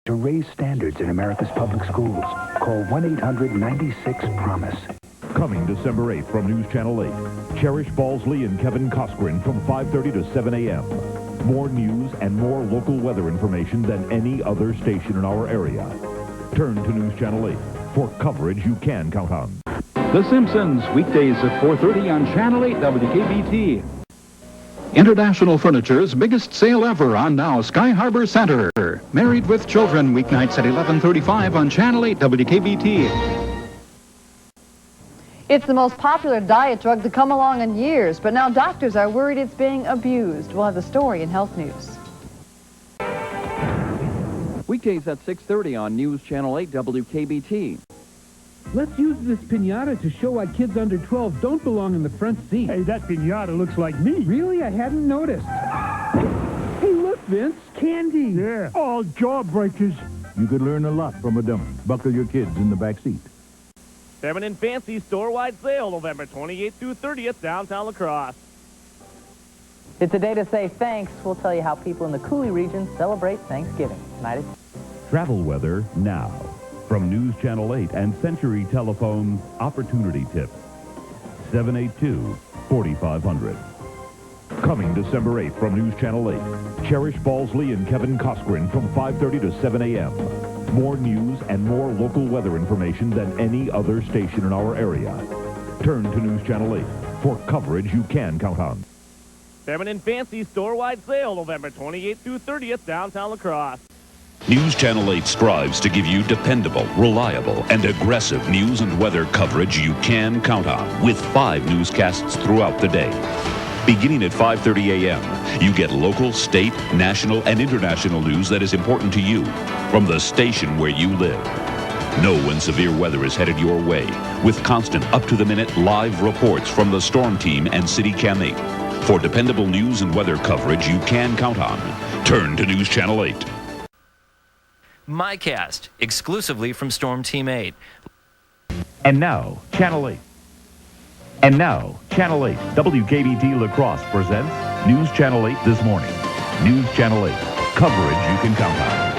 to raise standards in America's public schools. Call 1-800-96-PROMISE. Coming December 8th from News Channel 8, Cherish Balsley and Kevin Coskren from 5:30 to 7 a.m. More news and more local weather information than any other station in our area. Turn to News Channel 8 for coverage you can count on. The Simpsons, weekdays at 4:30 on Channel 8 WKBT. International Furniture's biggest sale ever on now Sky Harbor Center. Married with Children, weeknights at 11:35 on Channel 8 WKBT. It's the most popular diet drug to come along in years, but now doctors are worried it's being abused. We'll have the story in Health News. Weekdays at 6:30 on News Channel 8 WKBT. Let's use this piñata to show why kids under 12 don't belong in the front seat. Hey, that piñata looks like me. Really? I hadn't noticed. Hey, look, Vince. Candy. Yeah, all jawbreakers. You could learn a lot from a dummy. Buckle your kids in the back seat. Feminine Fancy store-wide sale November 28th through 30th, downtown La Crosse. It's a day to say thanks. We'll tell you how people in the Coulee region celebrate Thanksgiving. Tonight Travel weather now. From News Channel 8 and Century Telephone's Opportunity Tip. 782-4500. Coming December 8th from News Channel 8, Cherish Balsley and Kevin Coskren from 5:30 to 7 a.m. More news and more local weather information than any other station in our area. Turn to News Channel 8 for coverage you can count on. Feminine Fancy store-wide sale November 28th through 30th, downtown La Crosse. News Channel 8 strives to give you dependable, reliable, and aggressive news and weather coverage you can count on with 5 newscasts throughout the day. Beginning at 5:30 a.m., you get local, state, national, and international news that is important to you from the station where you live. Know when severe weather is headed your way with constant, up-to-the-minute live reports from the Storm Team and City Cam 8. For dependable news and weather coverage you can count on, turn to News Channel 8. MyCast, exclusively from Storm Team 8. And now, Channel 8. And now, Channel 8, WKBT La Crosse presents News Channel 8 This Morning. News Channel 8, coverage you can count on.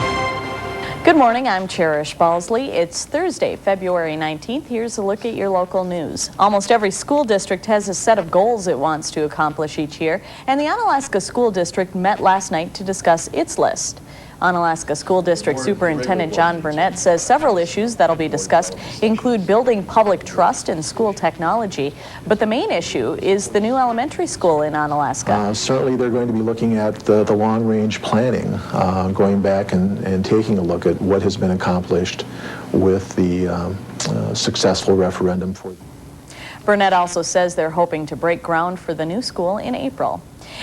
Good morning, I'm Cherish Balsley. It's Thursday, February 19th. Here's a look at your local news. Almost every school district has a set of goals it wants to accomplish each year, and the Onalaska School District met last night to discuss its list. Onalaska School District Superintendent John Burnett says several issues that'll be discussed include building public trust in school technology, but the main issue is the new elementary school in Onalaska. Certainly they're going to be looking at the long-range planning, going back and taking a look at what has been accomplished with the successful referendum for. Burnett also says they're hoping to break ground for the new school in April.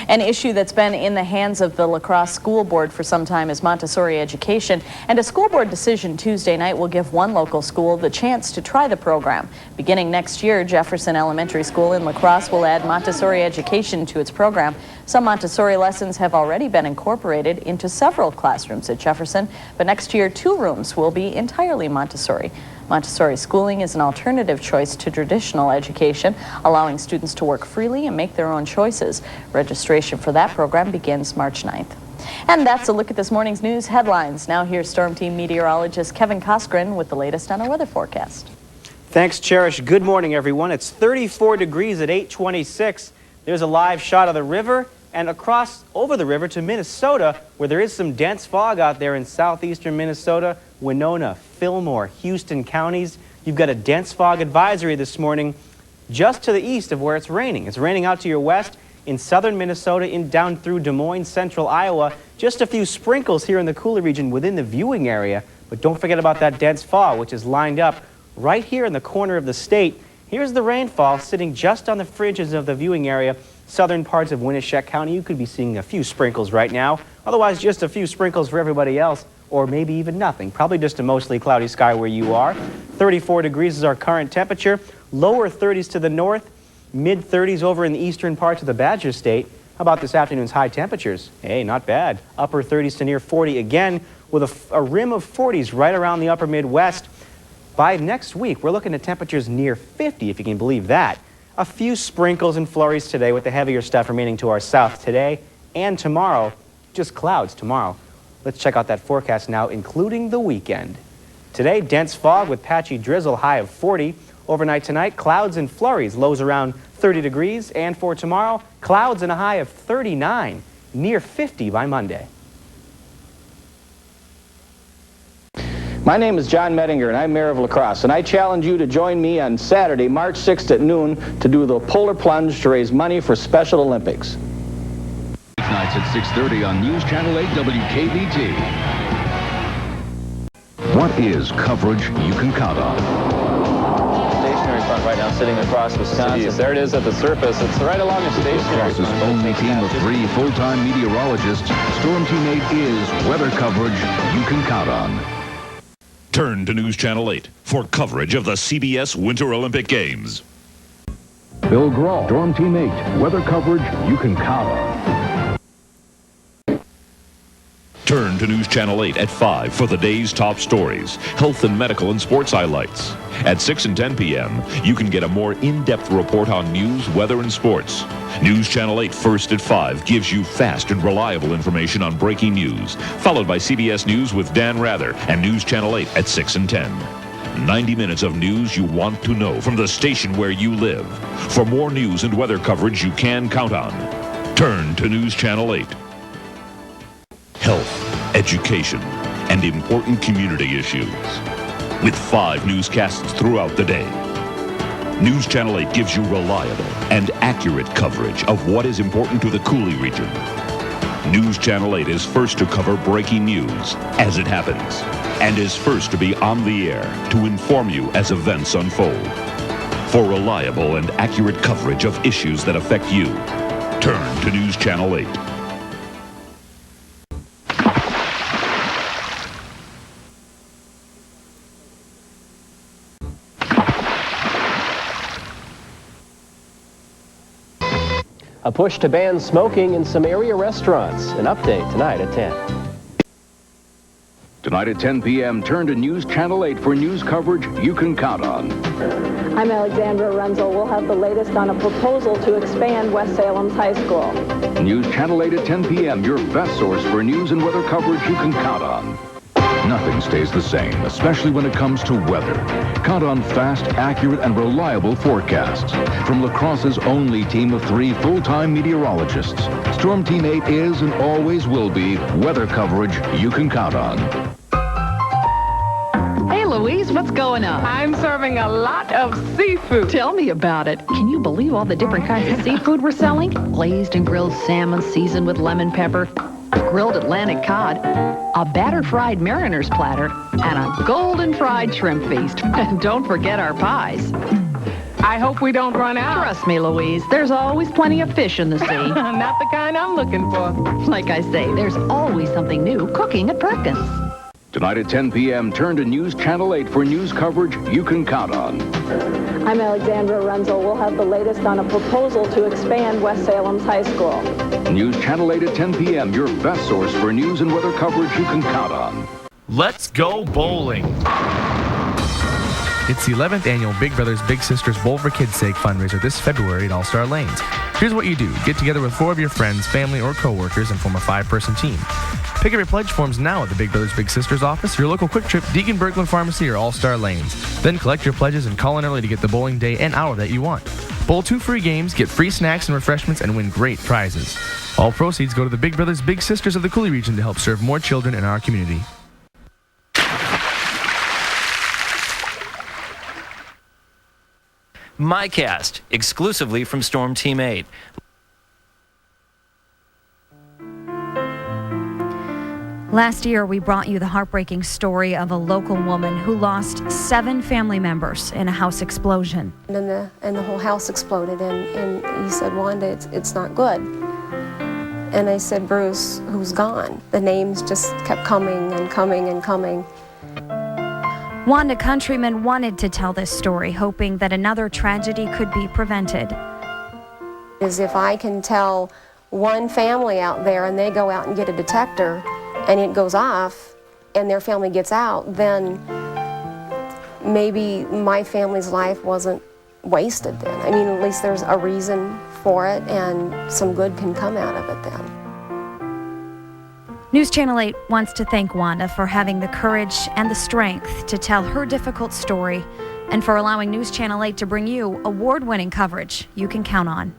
An issue that's been in the hands of the La Crosse School Board for some time is Montessori education, and a school board decision Tuesday night will give one local school the chance to try the program. Beginning next year, Jefferson Elementary School in La Crosse will add Montessori education to its program. Some Montessori lessons have already been incorporated into several classrooms at Jefferson, but next year 2 rooms will be entirely Montessori. Montessori schooling is an alternative choice to traditional education, allowing students to work freely and make their own choices. Registration for that program begins March 9th. And that's a look at this morning's news headlines. Now here's Storm Team meteorologist Kevin Coskren with the latest on our weather forecast. Thanks, Cherish. Good morning, everyone. It's 34 degrees at 8:26. There's a live shot of the river and across over the river to Minnesota, where there is some dense fog out there in southeastern Minnesota, Winona, Fillmore, Houston counties. You've got a dense fog advisory this morning just to the east of where it's raining. It's raining out to your west in southern Minnesota, down through Des Moines, central Iowa. Just a few sprinkles here in the cooler region within the viewing area. But don't forget about that dense fog, which is lined up right here in the corner of the state. Here's the rainfall sitting just on the fringes of the viewing area. Southern parts of Winneshiek County, you could be seeing a few sprinkles right now. Otherwise, just a few sprinkles for everybody else, or maybe even nothing. Probably just a mostly cloudy sky where you are. 34 degrees is our current temperature. Lower 30s to the north, mid 30s over in the eastern parts of the Badger State. How about this afternoon's high temperatures? Hey, not bad. Upper 30s to near 40 again, with a rim of 40s right around the upper Midwest. By next week, we're looking at temperatures near 50, if you can believe that. A few sprinkles and flurries today, with the heavier stuff remaining to our south today and tomorrow. Just clouds tomorrow. Let's check out that forecast now, including the weekend. Today, dense fog with patchy drizzle, high of 40. Overnight tonight, clouds and flurries, lows around 30 degrees. And for tomorrow, clouds and a high of 39, near 50 by Monday. My name is John Mettinger, and I'm mayor of La Crosse, and I challenge you to join me on Saturday, March 6th at noon to do the Polar Plunge to raise money for Special Olympics. Nights at 6:30 on News Channel 8 WKBT. What is coverage you can count on? Stationary front right now sitting across Wisconsin. There it is at the surface. It's right along the stationary front. Crosse's only team of 3 full-time meteorologists, Storm Team 8 is weather coverage you can count on. Turn to News Channel 8 for coverage of the CBS Winter Olympic Games. Bill Grawl, Storm Team 8, weather coverage you can count on. Turn to News Channel 8 at 5 for the day's top stories, health and medical and sports highlights. At 6 and 10 p.m., you can get a more in-depth report on news, weather, and sports. News Channel 8 first at 5 gives you fast and reliable information on breaking news, followed by CBS News with Dan Rather and News Channel 8 at 6 and 10. 90 minutes of news you want to know from the station where you live. For more news and weather coverage you can count on, turn to News Channel 8. Health, education, and important community issues. With 5 newscasts throughout the day. News Channel 8 gives you reliable and accurate coverage of what is important to the Coulee region. News Channel 8 is first to cover breaking news as it happens, and is first to be on the air to inform you as events unfold. For reliable and accurate coverage of issues that affect you, turn to News Channel 8. A push to ban smoking in some area restaurants. An update tonight at 10. Tonight at 10 p.m., turn to News Channel 8 for news coverage you can count on. I'm Alexandra Renzel. We'll have the latest on a proposal to expand West Salem's high school. News Channel 8 at 10 p.m., your best source for news and weather coverage you can count on. Nothing stays the same, especially when it comes to weather. Count on fast, accurate, and reliable forecasts from La Crosse's only team of 3 full-time meteorologists. Storm Team 8 is and always will be weather coverage you can count on. Hey, Louise, what's going on? I'm serving a lot of seafood. Tell me about it. Can you believe all the different kinds of seafood we're selling? Glazed and grilled salmon seasoned with lemon pepper, grilled Atlantic cod, a battered fried mariner's platter, and a golden fried shrimp feast. And don't forget our pies. I hope we don't run out. Trust me, Louise, there's always plenty of fish in the sea. Not the kind I'm looking for. Like I say, there's always something new cooking at Perkins. Tonight at 10 p.m., turn to News Channel 8 for news coverage you can count on. I'm Alexandra Renzel. We'll have the latest on a proposal to expand West Salem's high school. News Channel 8 at 10 p.m., your best source for news and weather coverage you can count on. Let's go bowling. It's the 11th annual Big Brothers Big Sisters Bowl for Kids' Sake fundraiser this February at All-Star Lanes. Here's what you do. Get together with 4 of your friends, family, or co-workers and form a 5-person team. Pick up your pledge forms now at the Big Brothers Big Sisters office, your local Quick Trip, Deacon Berglund Pharmacy, or All-Star Lanes. Then collect your pledges and call in early to get the bowling day and hour that you want. Bowl 2 free games, get free snacks and refreshments, and win great prizes. All proceeds go to the Big Brothers Big Sisters of the Coulee region to help serve more children in our community. MyCast, exclusively from Storm Team 8. Last year, we brought you the heartbreaking story of a local woman who lost 7 family members in a house explosion. And the whole house exploded, and he said, Wanda, it's not good. And I said, Bruce, who's gone? The names just kept coming and coming and coming. Wanda Countryman wanted to tell this story, hoping that another tragedy could be prevented. Is if I can tell one family out there and they go out and get a detector and it goes off and their family gets out, then maybe my family's life wasn't wasted then. I mean, at least there's a reason for it and some good can come out of it then. News Channel 8 wants to thank Wanda for having the courage and the strength to tell her difficult story and for allowing News Channel 8 to bring you award-winning coverage you can count on.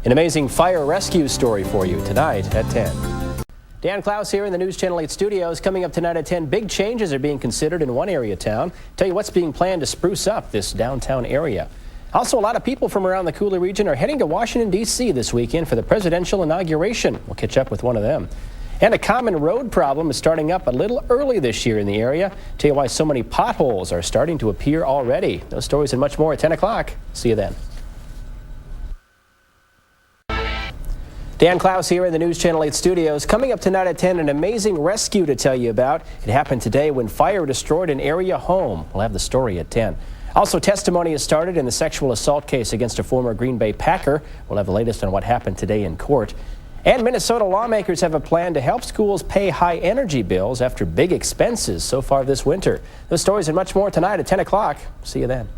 An amazing fire rescue story for you tonight at 10. Dan Klaus here in the News Channel 8 studios. Coming up tonight at 10, big changes are being considered in one area of town. Tell you what's being planned to spruce up this downtown area. Also, a lot of people from around the Coulee region are heading to Washington, D.C. this weekend for the presidential inauguration. We'll catch up with one of them. And a common road problem is starting up a little early this year in the area. Tell you why so many potholes are starting to appear already. Those stories and much more at 10 o'clock. See you then. Dan Klaus here in the News Channel 8 studios. Coming up tonight at 10, an amazing rescue to tell you about. It happened today when fire destroyed an area home. We'll have the story at 10. Also, testimony has started in the sexual assault case against a former Green Bay Packer. We'll have the latest on what happened today in court. And Minnesota lawmakers have a plan to help schools pay high energy bills after big expenses so far this winter. Those stories and much more tonight at 10 o'clock. See you then.